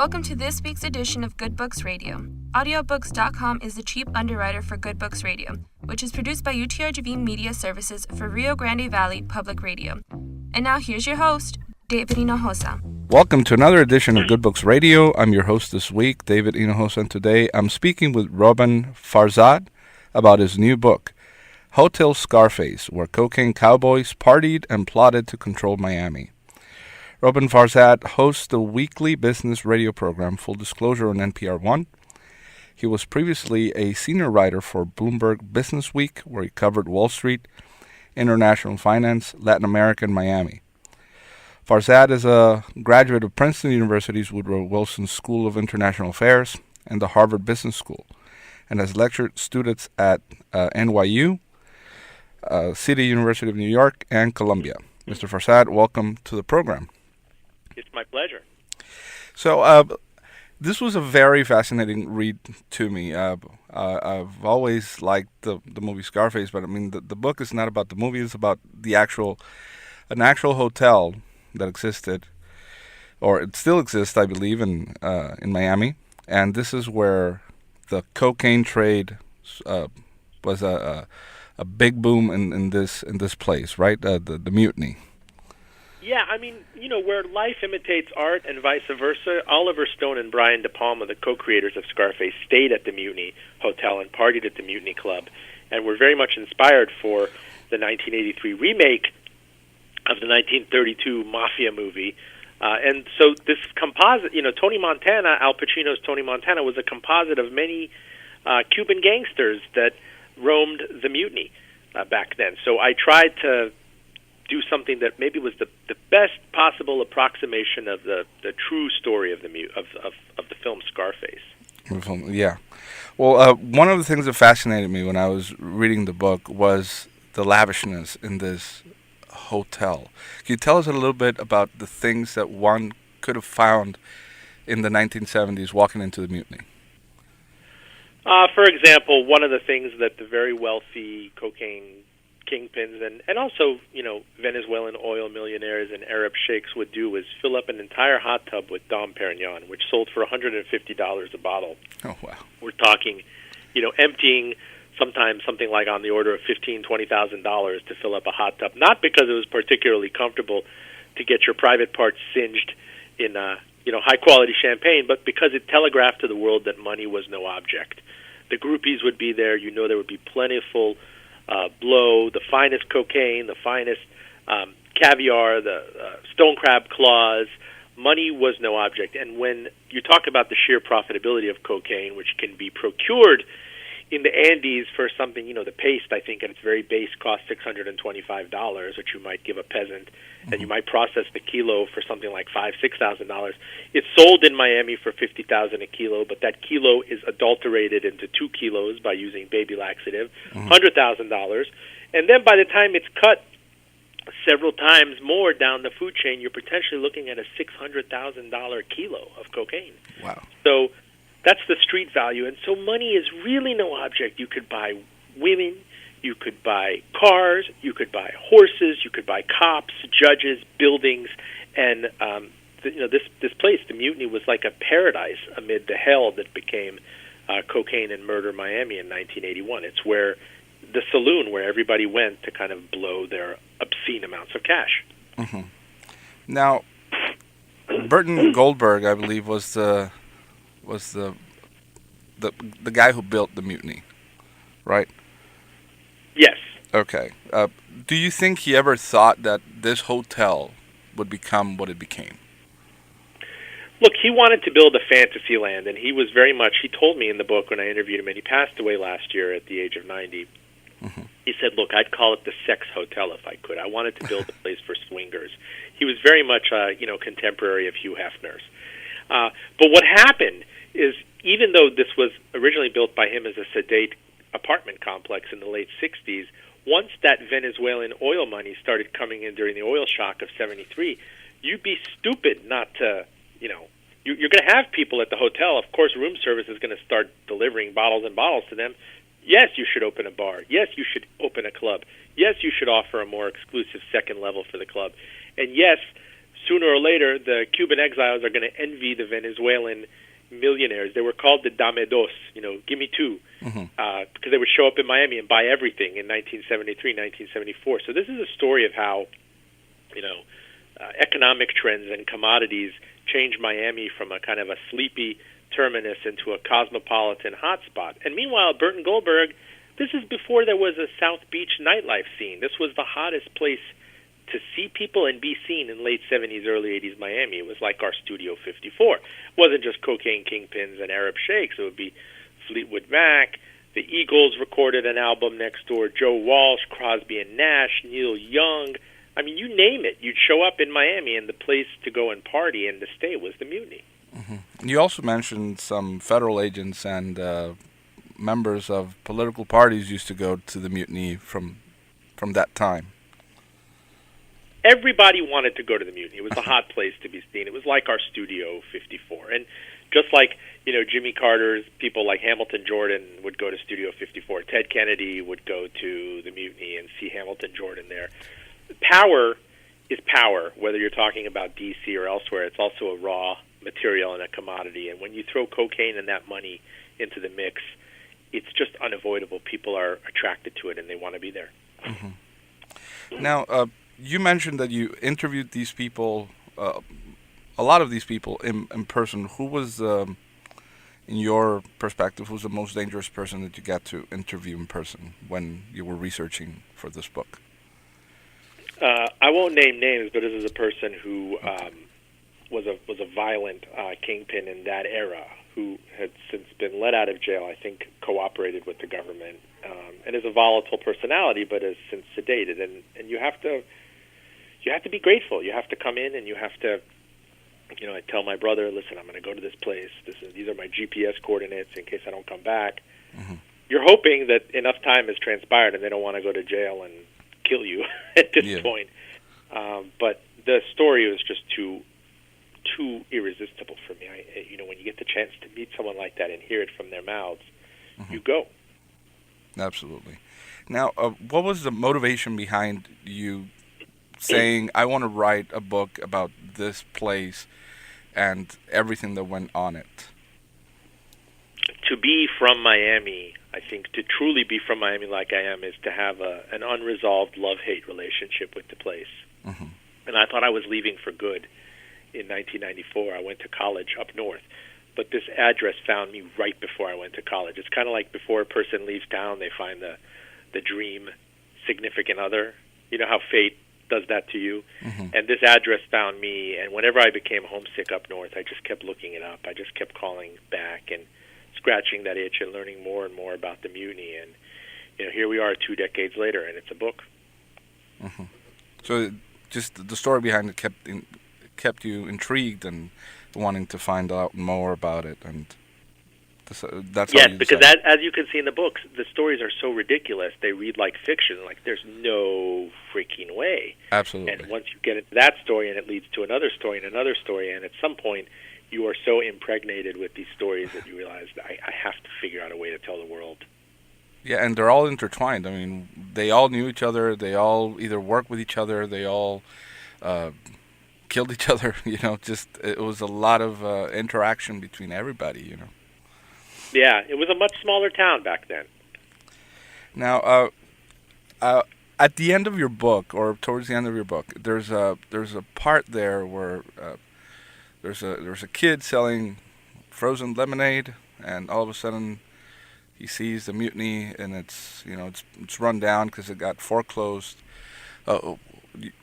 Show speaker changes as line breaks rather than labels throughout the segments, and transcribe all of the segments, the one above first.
Welcome to this week's edition of Good Books Radio. Audiobooks.com is the cheap underwriter for Good Books Radio, which is produced by UTRGV Media Services for Rio Grande Valley Public Radio. And now here's your host, David Hinojosa.
Welcome to another edition of Good Books Radio. I'm your host this week, David Hinojosa, and today I'm speaking with Robin Farzad about his new book, Hotel Scarface, where cocaine cowboys partied and plotted to control Miami. Robin Farzad hosts the weekly business radio program Full Disclosure on NPR One. He was previously a senior writer for Bloomberg Business Week, where he covered Wall Street, international finance, Latin America, and Miami. Farzad is a graduate of Princeton University's Woodrow Wilson School of International Affairs and the Harvard Business School, and has lectured students at NYU, City University of New York, and Columbia. Mr. Farzad, welcome to the program.
It's my pleasure.
So, this was a very fascinating read to me. I've always liked the movie Scarface, but I mean, the book is not about the movie. It's about an actual hotel that existed, or it still exists, I believe, in Miami. And this is where the cocaine trade was a big boom in this place, right? The Mutiny.
Yeah, I mean, where life imitates art and vice versa, Oliver Stone and Brian De Palma, the co-creators of Scarface, stayed at the Mutiny Hotel and partied at the Mutiny Club, and were very much inspired for the 1983 remake of the 1932 Mafia movie. And so this composite, Tony Montana, Al Pacino's Tony Montana, was a composite of many Cuban gangsters that roamed the Mutiny back then. So I tried to do something that maybe was the best possible approximation of the true story of the film Scarface.
Yeah. Well, one of the things that fascinated me when I was reading the book was the lavishness in this hotel. Can you tell us a little bit about the things that one could have found in the 1970s walking into the Mutiny?
For example, one of the things that the very wealthy cocaine kingpins and also, Venezuelan oil millionaires and Arab sheikhs would do was fill up an entire hot tub with Dom Perignon, which sold for $150 a bottle.
Oh, wow.
We're talking, emptying sometimes something like on the order of $15,000, $20,000 to fill up a hot tub, not because it was particularly comfortable to get your private parts singed in, high-quality champagne, but because it telegraphed to the world that money was no object. The groupies would be there. There would be plentiful blow, the finest cocaine, the finest caviar, the stone crab claws. Money was no object. And when you talk about the sheer profitability of cocaine, which can be procured in the Andes for something, the paste, I think, at its very base costs $625, which you might give a peasant, and you might process the kilo for something like $5,000-$6,000. It's sold in Miami for $50,000 a kilo, but that kilo is adulterated into 2 kilos by using baby laxative, $100,000, and then by the time it's cut several times more down the food chain, you're potentially looking at a $600,000 kilo of cocaine.
Wow!
So that's the street value. And so money is really no object. You could buy women, you could buy cars, you could buy horses, you could buy cops, judges, buildings, and this place, the Mutiny, was like a paradise amid the hell that became cocaine and murder Miami in 1981. It's where the saloon where everybody went to kind of blow their obscene amounts of cash.
Mm-hmm. Now, Burton Goldberg, I believe, was the guy who built the Mutiny, right?
Yes.
Okay. Do you think he ever thought that this hotel would become what it became?
Look, he wanted to build a fantasy land, and he told me in the book when I interviewed him, and he passed away last year at the age of 90. Mm-hmm. He said, look, I'd call it the sex hotel if I could. I wanted to build a place for swingers. He was very much contemporary of Hugh Hefner's. But what happened is, even though this was originally built by him as a sedate apartment complex in the late 60s, once that Venezuelan oil money started coming in during the oil shock of 73, you'd be stupid not to, you're going to have people at the hotel. Of course, room service is going to start delivering bottles and bottles to them. Yes, you should open a bar. Yes, you should open a club. Yes, you should offer a more exclusive second level for the club. And yes, sooner or later, the Cuban exiles are going to envy the Venezuelan millionaires. They were called the Dame Dos, give me two, because they would show up in Miami and buy everything in 1973, 1974. So this is a story of how, economic trends and commodities changed Miami from a kind of a sleepy terminus into a cosmopolitan hotspot. And meanwhile, Burton Goldberg, this is before there was a South Beach nightlife scene. This was the hottest place to see people and be seen in late 70s, early 80s Miami. It was like our Studio 54. It wasn't just cocaine kingpins and Arab sheikhs. It would be Fleetwood Mac. The Eagles recorded an album next door. Joe Walsh, Crosby and Nash, Neil Young. I mean, you name it. You'd show up in Miami, and the place to go and party and to stay was the Mutiny.
You also mentioned some federal agents and members of political parties used to go to the Mutiny from that time.
Everybody wanted to go to the Mutiny. It was a hot place to be seen. It was like our Studio 54. And just like, Jimmy Carter's people like Hamilton Jordan would go to Studio 54. Ted Kennedy would go to the Mutiny and see Hamilton Jordan there. Power is power, whether you're talking about D.C. or elsewhere. It's also a raw material and a commodity. And when you throw cocaine and that money into the mix, it's just unavoidable. People are attracted to it, and they want to be there.
Now, you mentioned that you interviewed these people, a lot of these people in person. Who was, in your perspective, who's the most dangerous person that you got to interview in person when you were researching for this book?
I won't name names, but this is a person who was a violent kingpin in that era, who had since been let out of jail. I think cooperated with the government, and is a volatile personality, but has since sedated. And you have to be grateful. You have to come in, and you have to. I tell my brother, listen, I'm going to go to this place. These are my GPS coordinates in case I don't come back. You're hoping that enough time has transpired, and they don't want to go to jail and kill you at this point. But the story was just too irresistible for me. When you get the chance to meet someone like that and hear it from their mouths, you go.
Absolutely. Now, what was the motivation behind you saying, I want to write a book about this place and everything that went on it?
To be from Miami, I think to truly be from Miami like I am, is to have an unresolved love-hate relationship with the place. And I thought I was leaving for good in 1994. I went to college up north. But this address found me right before I went to college. It's kind of like before a person leaves town, they find the dream significant other. You know how fate does that to you? And this address found me, and whenever I became homesick up north, I just kept looking it up. I just kept calling back and scratching that itch and learning more and more about the Mutiny. And here we are 2 decades later, and it's a book.
So just the story behind it kept you intrigued and wanting to find out more about it, and that's
yes, because as you can see in the books, the stories are so ridiculous. They read like fiction. Like there's no freaking way.
Absolutely.
And once you get into that story, and it leads to another story and another story, and at some point you are so impregnated with these stories that you realize that I have to figure out a way to tell the world.
Yeah, and they're all intertwined. I mean, they all knew each other. They all either worked with each other. They all killed each other. It was a lot of interaction between everybody.
Yeah, it was a much smaller town back then.
Now, at the end of your book, or towards the end of your book, there's a part there where there's a kid selling frozen lemonade, and all of a sudden he sees the Mutiny, and it's run down because it got foreclosed.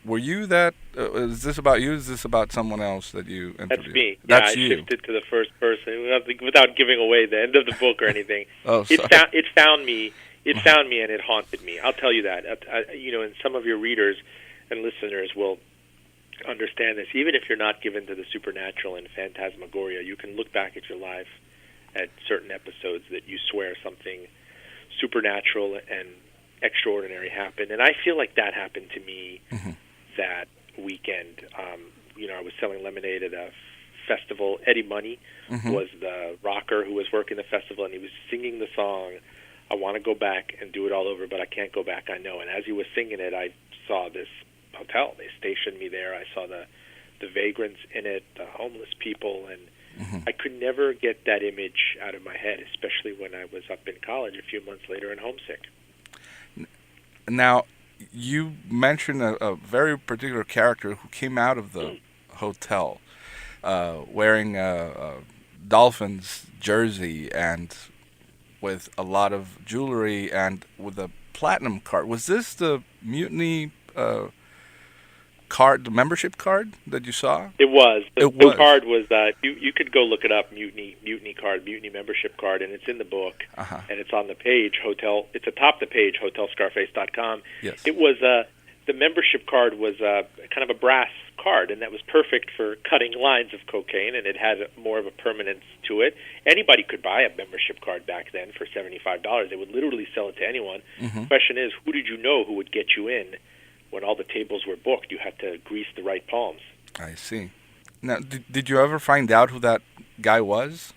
Were you that? Is this about you? Is this about someone else that you interviewed?
That's me.
That's
I
you.
shifted to the first person without giving away the end of the book or anything.
Oh, sorry.
It found me. It found me, and it haunted me. I'll tell you that. And some of your readers and listeners will understand this. Even if you're not given to the supernatural and phantasmagoria, you can look back at your life at certain episodes that you swear something supernatural and extraordinary happened, and I feel like that happened to me that weekend. I was selling lemonade at a festival. Eddie Money was the rocker who was working the festival, and he was singing the song, I want to go back and do it all over, but I can't go back, I know. And as he was singing it, I saw this hotel. They stationed me there. I saw the the vagrants in it, the homeless people, and
Mm-hmm.
I could never get that image out of my head, especially when I was up in college a few months later and homesick.
Now, you mentioned a very particular character who came out of the hotel wearing a Dolphins jersey and with a lot of jewelry and with a platinum card. Was this the Mutiny card, the membership card that you saw?
It was.
It
The
was.
card was, you could go look it up, Mutiny card, Mutiny membership card, and it's in the book,
Uh-huh.
and it's on the page, it's atop the page, hotelscarface.com.
Yes.
It was, the membership card was kind of a brass card, and that was perfect for cutting lines of cocaine, and it had more of a permanence to it. Anybody could buy a membership card back then for $75. They would literally sell it to anyone.
Mm-hmm.
The question is, who did you know who would get you in when all the tables were booked? You had to grease the right palms.
I see. Now, did you ever find out who that guy was?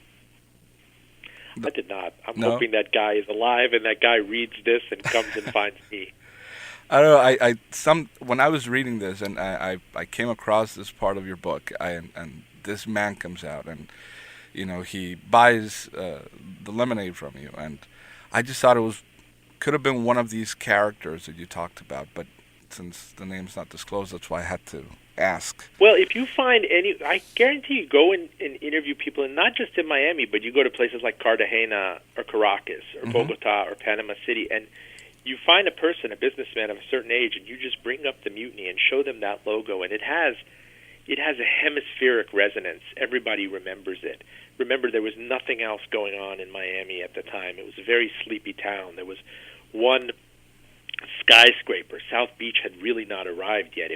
I did not. I'm
No?
hoping that guy is alive and that guy reads this and comes and finds me.
I don't know. When I was reading this and I came across this part of your book, and this man comes out and he buys the lemonade from you, and I just thought could have been one of these characters that you talked about, but since the name's not disclosed, that's why I had to ask.
Well, if you find I guarantee you go and interview people, and not just in Miami, but you go to places like Cartagena or Caracas or
Mm-hmm.
Bogota or Panama City, and you find a person, a businessman of a certain age, and you just bring up the Mutiny and show them that logo, and it has a hemispheric resonance. Everybody remembers it. Remember, there was nothing else going on in Miami at the time. It was a very sleepy town. There was one skyscraper. South Beach had really not arrived yet.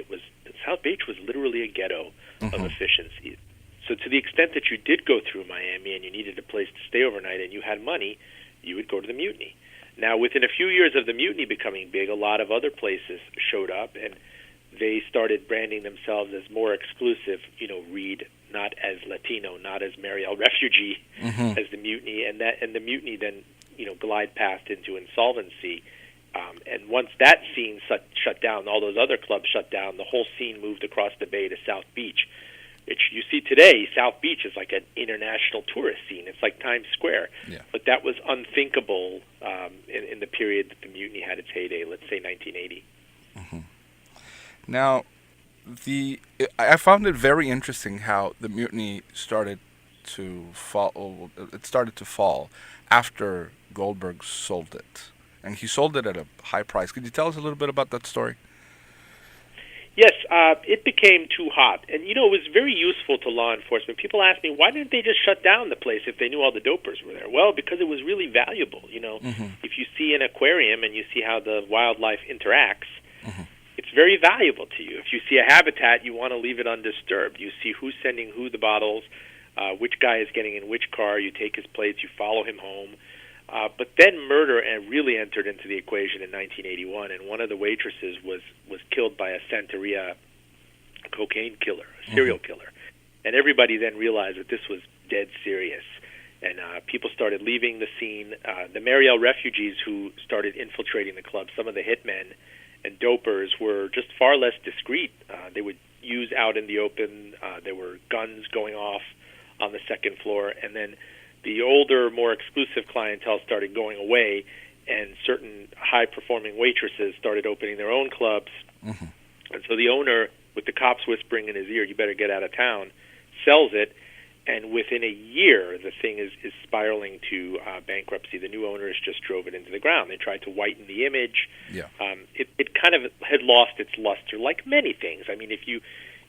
South Beach was literally a ghetto of efficiencies. So to the extent that you did go through Miami and you needed a place to stay overnight and you had money, you would go to the Mutiny. Now, within a few years of the Mutiny becoming big, a lot of other places showed up, and they started branding themselves as more exclusive, read not as Latino, not as Mariel refugee, as the Mutiny, and the Mutiny then, glide past into insolvency. And once that scene shut down, all those other clubs shut down, the whole scene moved across the bay to South Beach. You see today, South Beach is like an international tourist scene. It's like Times Square.
Yeah.
But that was unthinkable in the period that the Mutiny had its heyday, let's say 1980.
Mm-hmm. Now, I found it very interesting how the Mutiny started to fall. It started to fall after Goldberg sold it, and he sold it at a high price. Could you tell us a little bit about that story?
Yes, it became too hot. And, it was very useful to law enforcement. People ask me, why didn't they just shut down the place if they knew all the dopers were there? Well, because it was really valuable. If you see an aquarium and you see how the wildlife interacts, it's very valuable to you. If you see a habitat, you want to leave it undisturbed. You see who's sending who the bottles, which guy is getting in which car, you take his plates, you follow him home. But then murder really entered into the equation in 1981, and one of the waitresses was killed by a Santeria cocaine killer, a serial killer. And everybody then realized that this was dead serious. And people started leaving the scene. The Mariel refugees who started infiltrating the club, some of the hitmen and dopers were just far less discreet. They would use out in the open. There were guns going off on the second floor, and then the older, more exclusive clientele started going away, and certain high-performing waitresses started opening their own clubs. And so the owner, with the cops whispering in his ear, you better get out of town, sells it, and within a year, the thing is spiraling to bankruptcy. The new owners just drove it into the ground. They tried to whiten the image.
Yeah.
It kind of had lost its luster, like many things. I mean, if you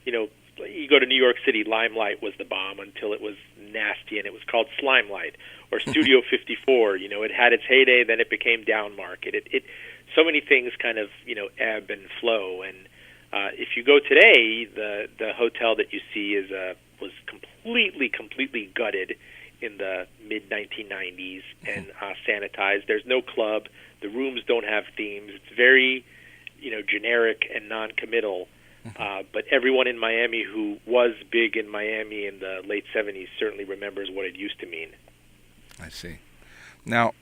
go to New York City, Limelight was the bomb until it was nasty, and it was called Slimelight. Or Studio 54, it had its heyday, then it became down market. So many things kind of, ebb and flow. And if you go today, the hotel that you see was completely gutted in the mid-1990s and sanitized. There's no club. The rooms don't have themes. It's very, generic and non-committal. But everyone in Miami who was big in Miami in the late 70s certainly remembers what it used to mean.
I see. Now,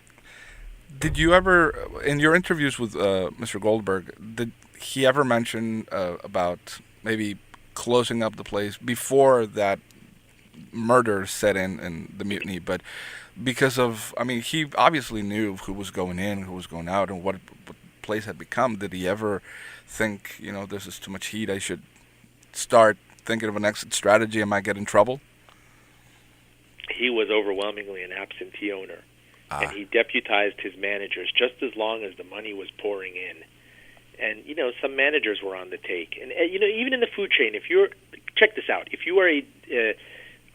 did you ever, in your interviews with Mr. Goldberg, did he ever mention about maybe closing up the place before that murder set in the mutiny, but because of, I mean, he obviously knew who was going in, who was going out, and what the place had become. Did he ever think, this is too much heat, I should start thinking of an exit strategy, I might get in trouble?
He was overwhelmingly an absentee owner, and he deputized his managers just as long as the money was pouring in. And, some managers were on the take. And, even in the food chain, check this out, if you are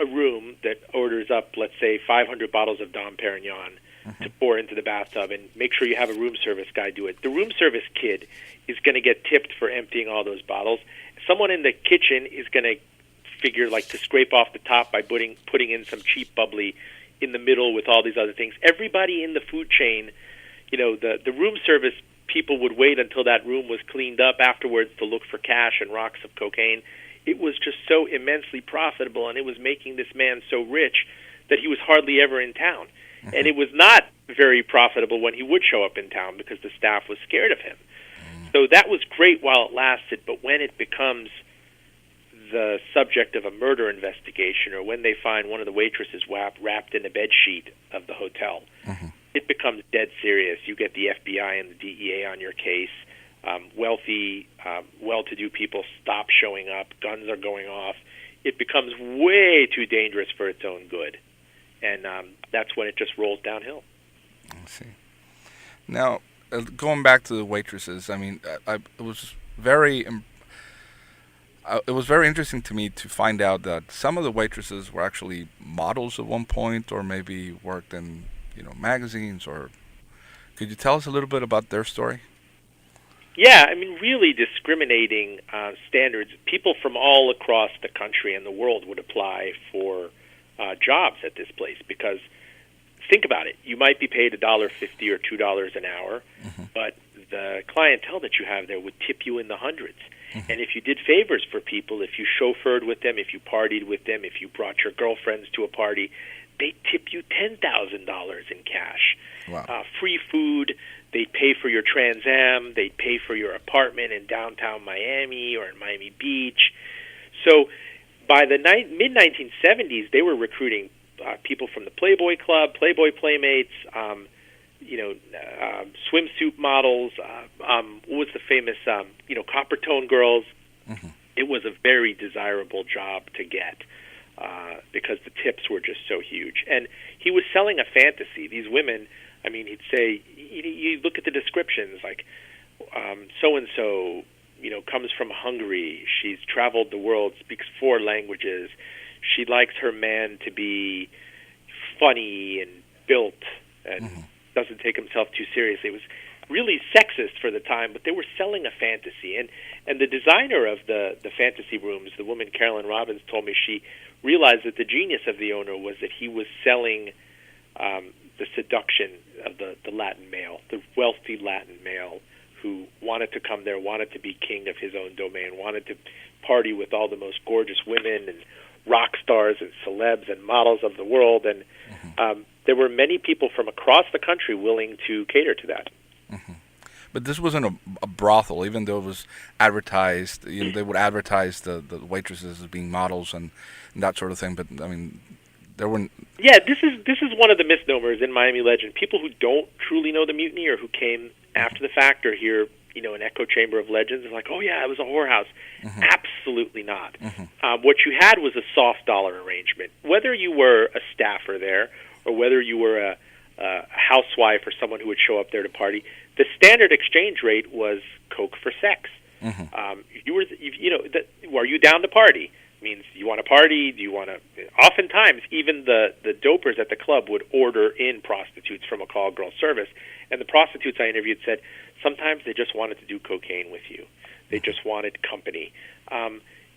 a room that orders up, let's say, 500 bottles of Dom Perignon to pour into the bathtub, and make sure you have a room service guy do it. The room service kid is going to get tipped for emptying all those bottles. Someone in the kitchen is going to figure to scrape off the top by putting in some cheap bubbly in the middle with all these other things. Everybody in the food chain, the room service people would wait until that room was cleaned up afterwards to look for cash and rocks of cocaine. It was just so immensely profitable, and it was making this man so rich that he was hardly ever in town. And it was not very profitable when he would show up in town because the staff was scared of him. So that was great while it lasted, but when it becomes the subject of a murder investigation, or when they find one of the waitresses wrapped in a bed sheet of the hotel, it becomes dead serious. You get the FBI and the DEA on your case. Wealthy, well-to-do people stop showing up. Guns are going off. It becomes way too dangerous for its own good. And that's when it just rolls downhill.
I see. Now, going back to the waitresses, I mean, it was very interesting to me to find out that some of the waitresses were actually models at one point, or maybe worked in, magazines. Or could you tell us a little bit about their story?
Yeah, I mean, really discriminating standards. People from all across the country and the world would apply for jobs at this place because, think about it, you might be paid $1.50 or $2 an hour, but the clientele that you have there would tip you in the hundreds. And if you did favors for people, if you chauffeured with them, if you partied with them, if you brought your girlfriends to a party, they'd tip you $10,000 in cash.
Wow.
Free food. They'd pay for your Trans Am. They'd pay for your apartment in downtown Miami or in Miami Beach. So by the mid-1970s, they were recruiting people from the Playboy Club, Playboy Playmates, swimsuit models. What was the famous, Copper Tone Girls? It was a very desirable job to get because the tips were just so huge. And he was selling a fantasy. These women, I mean, he'd say, you look at the descriptions, like so-and-so, comes from Hungary. She's traveled the world, speaks 4 languages. She likes her man to be funny and built and doesn't take himself too seriously. It was really sexist for the time, but they were selling a fantasy. And the designer of the fantasy rooms, the woman Carolyn Robbins, told me she realized that the genius of the owner was that he was selling the seduction of the Latin male, the wealthy Latin male who wanted to come there, wanted to be king of his own domain, wanted to party with all the most gorgeous women and rock stars and celebs and models of the world. And there were many people from across the country willing to cater to that.
But this wasn't a brothel, even though it was advertised. They would advertise the waitresses as being models and that sort of thing. But I mean, there weren't. Yeah,
this is one of the misnomers in Miami legend. People who don't truly know the mutiny or who came after the fact or hear an echo chamber of legends are like, oh yeah, it was a whorehouse. Absolutely not. What you had was a soft dollar arrangement. Whether you were a staffer there or whether you were a housewife or someone who would show up there to party, the standard exchange rate was coke for sex. Are you down to party? Means you want to party? Do you want to? Oftentimes, even the dopers at the club would order in prostitutes from a call girl service, and the prostitutes I interviewed said sometimes they just wanted to do cocaine with you. They just wanted company.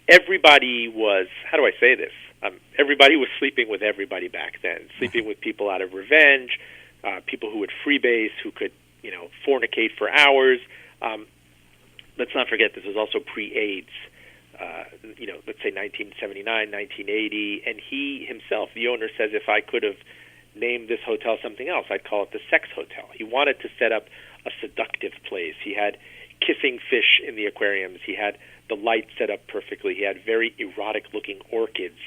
Everybody was, how do I say this? Everybody was sleeping with everybody back then, sleeping with people out of revenge, people who would freebase, who could, fornicate for hours. Let's not forget this was also pre-AIDS. Let's say 1979, 1980, and he himself, the owner, says if I could have named this hotel something else, I'd call it the Sex Hotel. He wanted to set up a seductive place. He had kissing fish in the aquariums. He had the light set up perfectly. He had very erotic-looking orchids.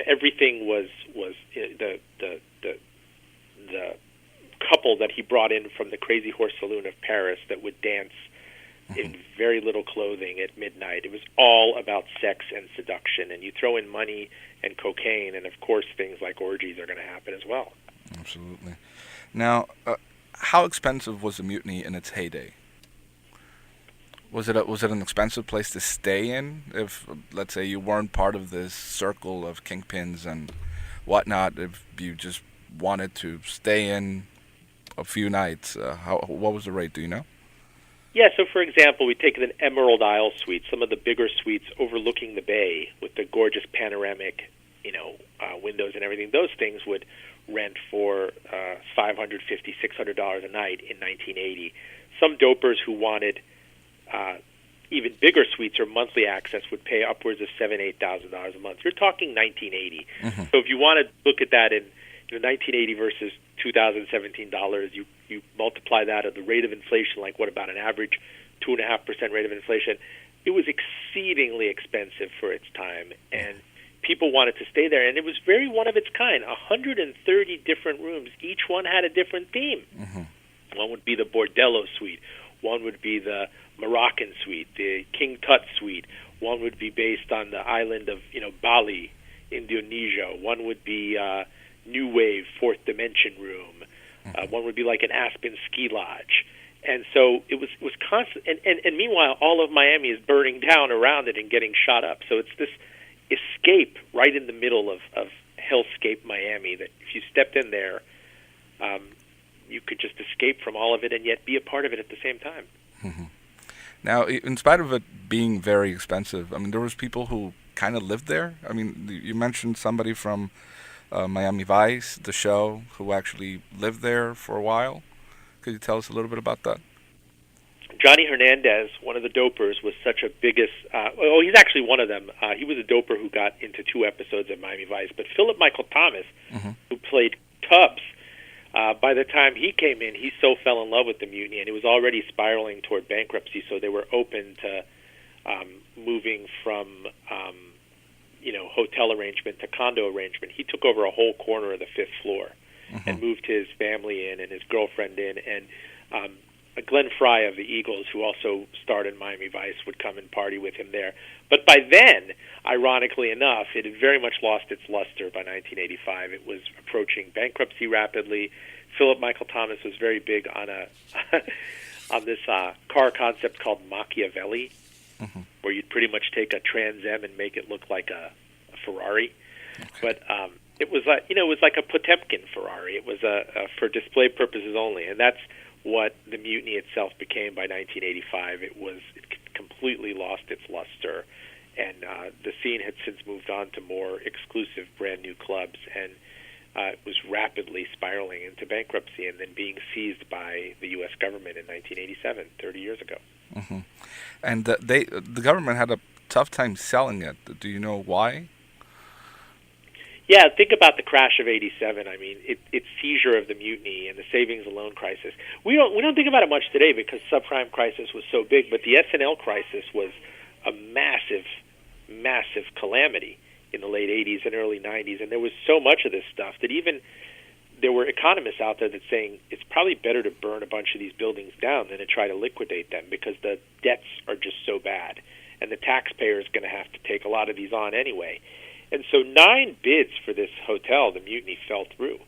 Everything was the couple that he brought in from the Crazy Horse Saloon of Paris that would dance in very little clothing at midnight. It was all about sex and seduction. And you throw in money and cocaine, and of course things like orgies are going to happen as well.
Absolutely. Now, how expensive was the Mutiny in its heyday? Was it an expensive place to stay in? If, let's say, you weren't part of this circle of kingpins and whatnot, if you just wanted to stay in a few nights, what was the rate? Do you know?
Yeah, so for example, we take an Emerald Isle suite, some of the bigger suites overlooking the bay with the gorgeous panoramic, windows and everything. Those things would rent for $550, $600 a night in 1980. Some dopers who wanted even bigger suites or monthly access would pay upwards of $7,000, $8,000 a month. You're talking 1980. Mm-hmm. So if you want to look at that in 1980 versus 2017 dollars, you multiply that at the rate of inflation, like what about an average 2.5% rate of inflation? It was exceedingly expensive for its time, and people wanted to stay there. And it was very one of its kind, 130 different rooms. Each one had a different theme. Mm-hmm. One would be the Bordello suite. One would be the Moroccan suite, the King Tut suite. One would be based on the island of Bali, Indonesia. One would be New Wave, Fourth Dimension room. One would be like an Aspen ski lodge. And so it was constant. And meanwhile, all of Miami is burning down around it and getting shot up. So it's this escape right in the middle of hellscape Miami that if you stepped in there, you could just escape from all of it and yet be a part of it at the same time.
Mm-hmm. Now, in spite of it being very expensive, I mean, there was people who kind of lived there. I mean, you mentioned somebody from Miami Vice, the show, who actually lived there for a while. Could you tell us a little bit about that?
Johnny Hernandez, one of the dopers, was such a biggest... he's actually one of them. He was a doper who got into 2 episodes of Miami Vice. But Philip Michael Thomas, mm-hmm. who played Tubbs, by the time he came in, he so fell in love with the Mutiny, and it was already spiraling toward bankruptcy, so they were open to moving from... hotel arrangement to condo arrangement. He took over a whole corner of the 5th floor mm-hmm. and moved his family in and his girlfriend in. And Glenn Fry of the Eagles, who also starred in Miami Vice, would come and party with him there. But by then, ironically enough, it had very much lost its luster by 1985. It was approaching bankruptcy rapidly. Philip Michael Thomas was very big on on this car concept called Machiavelli, mm-hmm. where you'd pretty much take a Trans Am and make it look like a Ferrari. Okay. But it was like a Potemkin Ferrari. It was for display purposes only, and that's what the Mutiny itself became by 1985. It completely lost its luster, and the scene had since moved on to more exclusive, brand new clubs, and it was rapidly spiraling into bankruptcy and then being seized by the U.S. government in 1987, 30 years ago.
Mm-hmm. And the government had a tough time selling it. Do you know why?
Yeah, think about the crash of '87. I mean, its seizure of the Mutiny and the savings and loan crisis. We don't think about it much today because subprime crisis was so big, but the S&L crisis was a massive, massive calamity in the late '80s and early '90s, and there was so much of this stuff that even there were economists out there that saying it's probably better to burn a bunch of these buildings down than to try to liquidate them because the debts are just so bad, and the taxpayer is going to have to take a lot of these on anyway. And so 9 bids for this hotel, the Mutiny, fell through.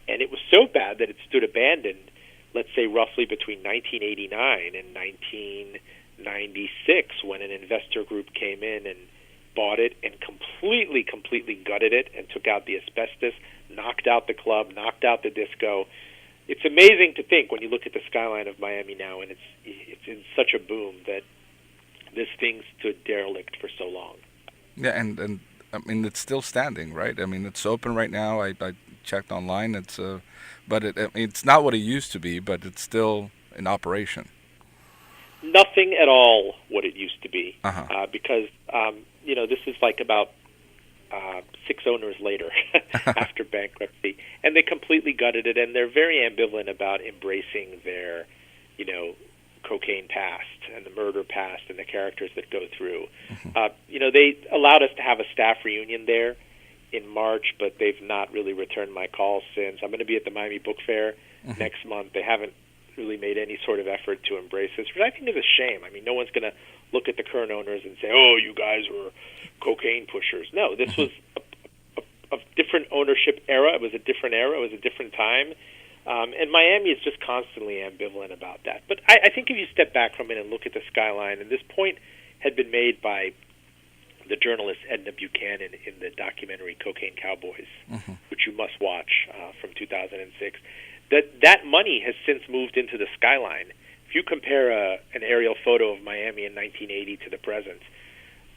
And it was so bad that it stood abandoned, let's say roughly between 1989 and 1996, when an investor group came in and bought it and completely gutted it and took out the asbestos, knocked out the club, knocked out the disco. It's amazing to think when you look at the skyline of Miami now, and it's in such a boom that this thing stood derelict for so long.
Yeah, and I mean, it's still standing, right? I mean, it's open right now. I checked online. But it's not what it used to be, but it's still in operation.
Nothing at all what it used to be,
uh-huh.
Because this is like about 6 owners later after bankruptcy, and they completely gutted it, and they're very ambivalent about embracing their cocaine past and the murder past and the characters that go through. They allowed us to have a staff reunion there in March, but they've not really returned my calls since. I'm going to be at the Miami Book Fair next month. They haven't really made any sort of effort to embrace this, which I think is a shame. I mean, no one's going to look at the current owners and say, oh, you guys were cocaine pushers. No, this was a different ownership era. It was a different era. It was a different time. And Miami is just constantly ambivalent about that. But I think if you step back from it and look at the skyline, and this point had been made by the journalist Edna Buchanan in the documentary Cocaine Cowboys, which you must watch from 2006, that money has since moved into the skyline. If you compare an aerial photo of Miami in 1980 to the present,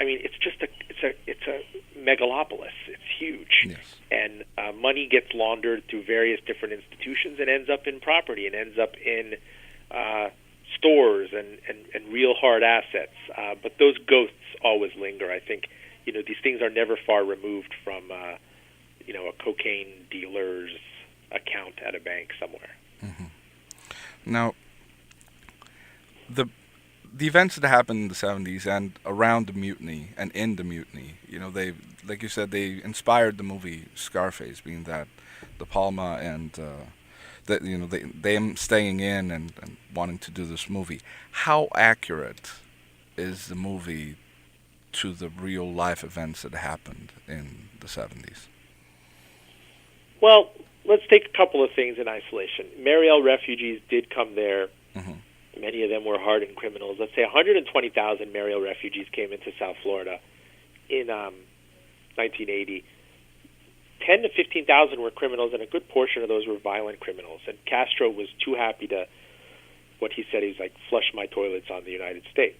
I mean, it's just it's a megalopolis. It's huge,
yes.
And money gets laundered through various different institutions and ends up in property and ends up in stores and real hard assets. But those ghosts always linger. I think these things are never far removed from a cocaine dealer's account at a bank somewhere.
Now, the events that happened in the 70s and around the mutiny and in the mutiny, they, like you said, they inspired the movie Scarface, being that De Palma and them staying in and wanting to do this movie. How accurate is the movie to the real life events that happened in the 70s?
Well, let's take a couple of things in isolation. Mariel refugees did come there. Many of them were hardened criminals. Let's say 120,000 Mariel refugees came into South Florida in 1980. 10 to 15,000 were criminals, and a good portion of those were violent criminals. And Castro was too happy to, what he said, he's like, flush my toilets on the United States.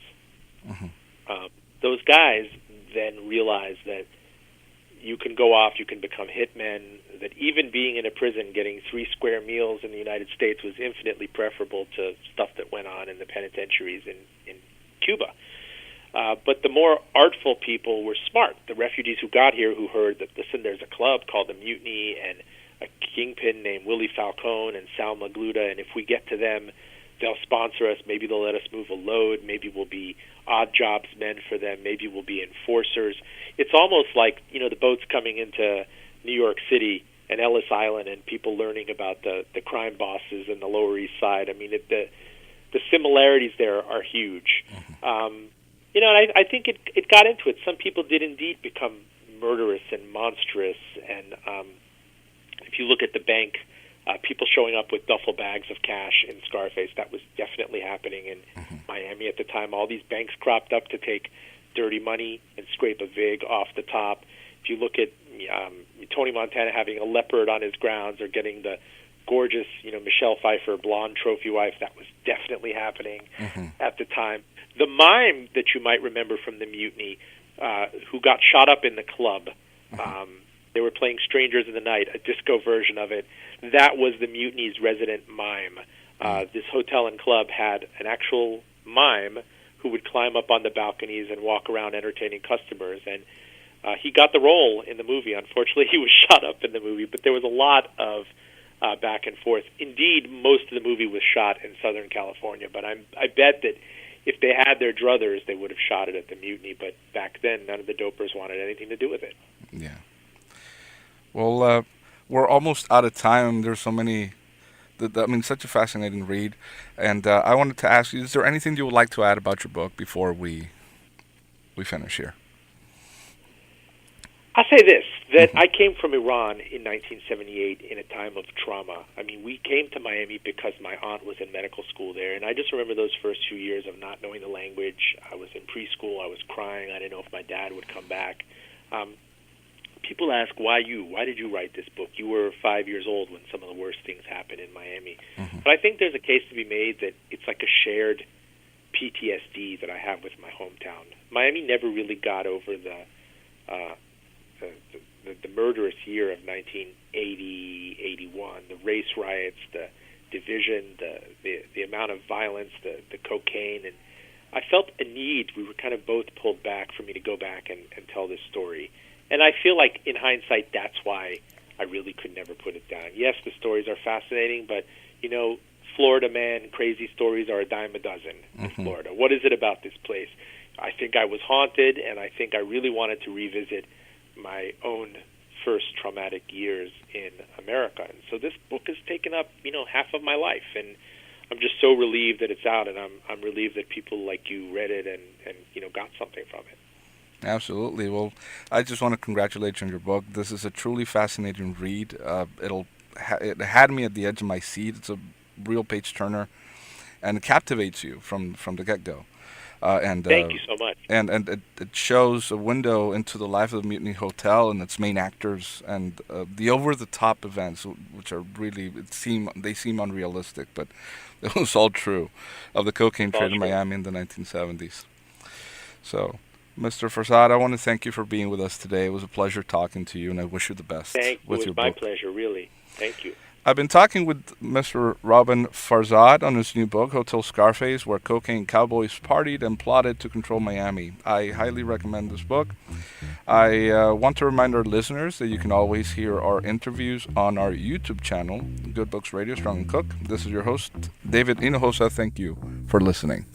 Those guys then realized that you can go off, you can become hitmen, that even being in a prison, getting 3 square meals in the United States was infinitely preferable to stuff that went on in the penitentiaries in Cuba. But the more artful people were smart. The refugees who got here who heard that, listen, there's a club called the Mutiny and a kingpin named Willie Falcone and Sal Magluta, and if we get to them, they'll sponsor us. Maybe they'll let us move a load. Maybe we'll be odd jobs men for them. Maybe we'll be enforcers. It's almost like, the boats coming into New York City and Ellis Island and people learning about the crime bosses in the Lower East Side. I mean, the similarities there are huge. And I think it got into it. Some people did indeed become murderous and monstrous. And if you look at the bank, people showing up with duffel bags of cash in Scarface, that was definitely happening in Miami at the time. All these banks cropped up to take dirty money and scrape a vig off the top. If you look at Tony Montana having a leopard on his grounds or getting the gorgeous, Michelle Pfeiffer blonde trophy wife, that was definitely happening at the time. The mime that you might remember from the Mutiny, who got shot up in the club, they were playing Strangers in the Night, a disco version of it. That was the Mutiny's resident mime. This hotel and club had an actual mime who would climb up on the balconies and walk around entertaining customers. And he got the role in the movie. Unfortunately, he was shot up in the movie, but there was a lot of back and forth. Indeed, most of the movie was shot in Southern California, but I bet that if they had their druthers, they would have shot it at the Mutiny. But back then, none of the dopers wanted anything to do with it.
Yeah. Well, we're almost out of time. There's so many, such a fascinating read. And I wanted to ask you, is there anything you would like to add about your book before we finish here?
I'll say this, that I came from Iran in 1978 in a time of trauma. I mean, we came to Miami because my aunt was in medical school there, and I just remember those first few years of not knowing the language. I was in preschool. I was crying. I didn't know if my dad would come back. People ask, why you? Why did you write this book? You were 5 years old when some of the worst things happened in Miami. But I think there's a case to be made that it's like a shared PTSD that I have with my hometown. Miami never really got over the murderous year of 1980, 81, the race riots, the division, the amount of violence, the cocaine, and I felt a need. We were kind of both pulled back for me to go back and tell this story. And I feel like, in hindsight, that's why I really could never put it down. Yes, the stories are fascinating, but, Florida man, crazy stories are a dime a dozen in Florida. What is it about this place? I think I was haunted, and I think I really wanted to revisit my own first traumatic years in America. And so this book has taken up, half of my life, and I'm just so relieved that it's out, and I'm relieved that people like you read it and got something from it.
Absolutely. Well, I just want to congratulate you on your book. This is a truly fascinating read. It had me at the edge of my seat. It's a real page turner, and it captivates you from the get-go.
Thank you so much.
And it shows a window into the life of the Mutiny Hotel and its main actors, and the over-the-top events, which are really they seem unrealistic, but it was all true, of the cocaine trade in Miami in the 1970s. So, Mr. Farzad, I want to thank you for being with us today. It was a pleasure talking to you, and I wish you the best with your book.
It was my pleasure, really. Thank you.
I've been talking with Mr. Robin Farzad on his new book, Hotel Scarface, where cocaine cowboys partied and plotted to control Miami. I highly recommend this book. I want to remind our listeners that you can always hear our interviews on our YouTube channel, Good Books Radio, Strong and Cook. This is your host, David Hinojosa. Thank you for listening.